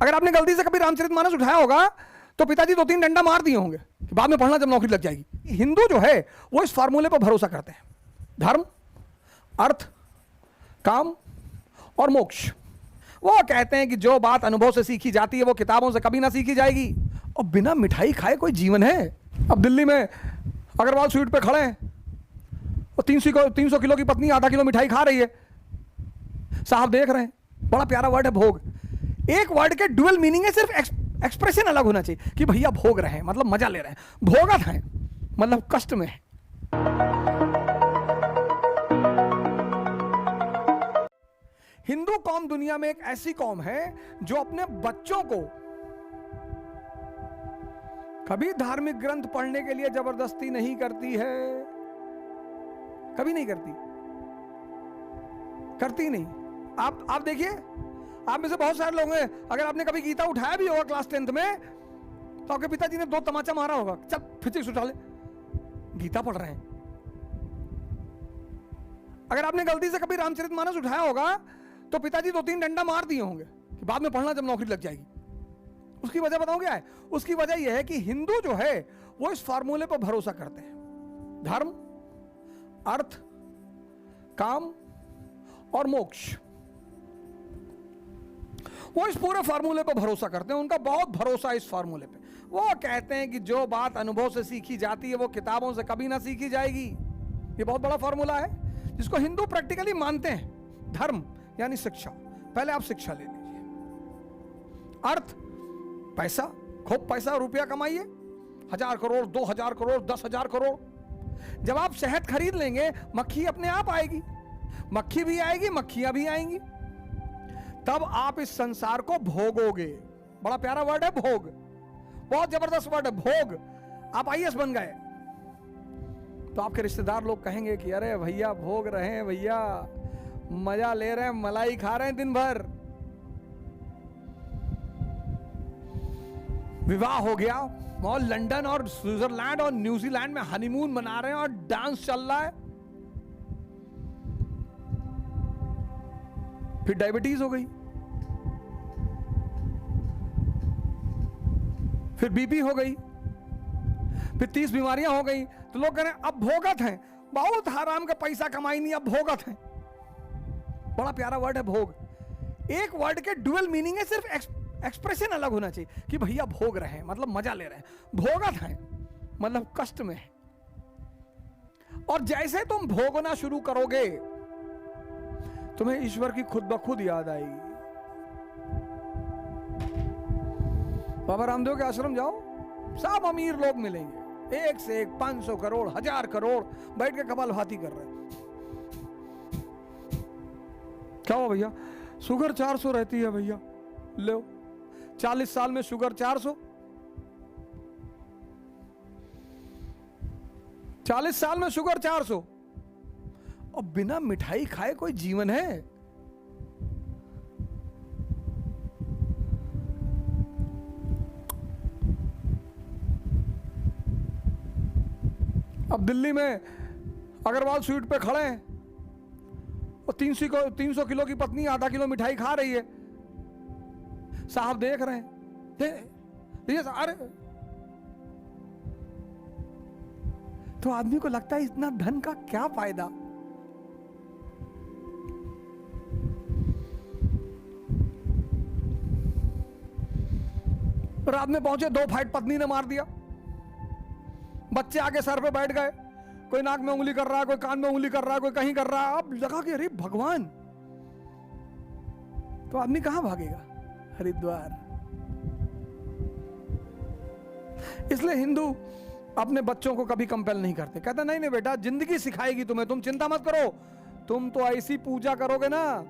अगर आपने गलती से कभी रामचरितमानस उठाया होगा तो पिताजी 2-3 डंडा मार दिए होंगे कि बाद में पढ़ना जब नौकरी लग जाएगी। हिंदू जो है वो इस फार्मूले पर भरोसा करते हैं, धर्म, अर्थ, काम और मोक्ष। वो कहते हैं कि जो बात अनुभव से सीखी जाती है वो किताबों से कभी ना सीखी जाएगी। और बिना मिठाई खाए कोई जीवन है? अब दिल्ली में अग्रवाल स्वीट पे खड़े हैं और 300 किलो की पत्नी आधा किलो मिठाई खा रही है, साहब देख रहे हैं। बड़ा प्यारा वर्ड है भोग। एक वर्ड के डुअल मीनिंग है, सिर्फ एक्सप्रेशन अलग होना चाहिए कि भैया भोग रहे हैं मतलब मजा ले रहे हैं, भोगत हैं मतलब कष्ट में है। हिंदू कौम दुनिया में एक ऐसी कौम है जो अपने बच्चों को कभी धार्मिक ग्रंथ पढ़ने के लिए जबरदस्ती नहीं करती है, कभी नहीं करती नहीं। आप देखिए, आप में से बहुत सारे लोग हैं, अगर आपने कभी गीता उठाया भी होगा क्लास 10th में तो आपके पिताजी ने 2 तमाचा मारा होगा, चल फिजिक्स उठा ले, गीता पढ़ रहे हैं। अगर आपने गलती से कभी रामचरितमानस उठाया होगा तो पिताजी 2-3 डंडा मार दिए होंगे कि बाद में पढ़ना जब नौकरी लग जाएगी। उसकी वजह बताऊं क्या है? उसकी वजह यह है कि हिंदू जो है वो इस फार्मूले पर भरोसा करते हैं, धर्म, अर्थ, काम और मोक्ष। वो इस पूरे फार्मूले पर भरोसा करते हैं, उनका बहुत भरोसा है इस फार्मूले पे। वो कहते हैं कि जो बात अनुभव से सीखी जाती है वो किताबों से कभी ना सीखी जाएगी। ये बहुत बड़ा फार्मूला है जिसको हिंदू प्रैक्टिकली मानते हैं। धर्म यानी शिक्षा, पहले आप शिक्षा ले लीजिए। अर्थ, पैसा, खूब पैसा रुपया कमाइए, 1000 करोड़, 2000 करोड़, 10,000 करोड़। जब आप शहद खरीद लेंगे मक्खी अपने आप आएगी, मक्खी भी आएगी, मक्खियां भी आएंगी, तब आप इस संसार को भोगोगे। बड़ा प्यारा वर्ड है भोग, बहुत जबरदस्त वर्ड है भोग। आप IAS बन गए तो आपके रिश्तेदार लोग कहेंगे कि अरे भैया भोग रहे हैं, भैया मजा ले रहे हैं, मलाई खा रहे हैं दिन भर। विवाह हो गया और लंदन और स्विट्जरलैंड और न्यूजीलैंड में हनीमून मना रहे हैं और डांस चल रहा है, फिर डायबिटीज हो गई, फिर बीपी हो गई, फिर 30 बीमारियां हो गई, तो लोग कह रहे हैं अब भोगत हैं, बहुत हराम का पैसा कमाई नहीं, अब भोगत हैं। बड़ा प्यारा वर्ड है भोग। एक वर्ड के डुअल मीनिंग है, सिर्फ एक्सप्रेशन अलग होना चाहिए कि भैया भोग रहे हैं मतलब मजा ले रहे हैं, भोगत हैं मतलब कष्ट में है। और जैसे तुम भोगना शुरू करोगे तुम्हें ईश्वर की खुद ब खुद याद आएगी। बाबा रामदेव के आश्रम जाओ, सब अमीर लोग मिलेंगे, एक से एक 500 करोड़, 1000 करोड़ बैठ के कपालभाती कर रहे हैं। क्या हुआ भैया? शुगर 400 रहती है भैया, लो 40 साल में शुगर 400, 40 साल में शुगर 400। और बिना मिठाई खाए कोई जीवन है? अब दिल्ली में अग्रवाल स्वीट पे खड़े हैं और 300 किलो की पत्नी आधा किलो मिठाई खा रही है, साहब देख रहे हैं। अरे तो आदमी को लगता है इतना धन का क्या फायदा। रात में पहुंचे, 2 फाइट पत्नी ने मार दिया, बच्चे आके सर पे बैठ गए, कोई नाक में उंगली कर रहा है, कोई कान में उंगली कर रहा है, कोई कहीं कर रहा है। अब लगा कि अरे भगवान, तो आदमी कहां भागेगा? हरिद्वार। इसलिए हिंदू अपने बच्चों को कभी कंपेल नहीं करते, कहते नहीं नहीं बेटा जिंदगी सिखाएगी तुम्हें, तुम चिंता मत करो, तुम तो ऐसी पूजा करोगे ना।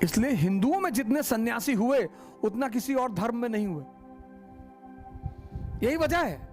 इसलिए हिंदुओं में जितने सन्यासी हुए उतना किसी और धर्म में नहीं हुए। यही वजह है।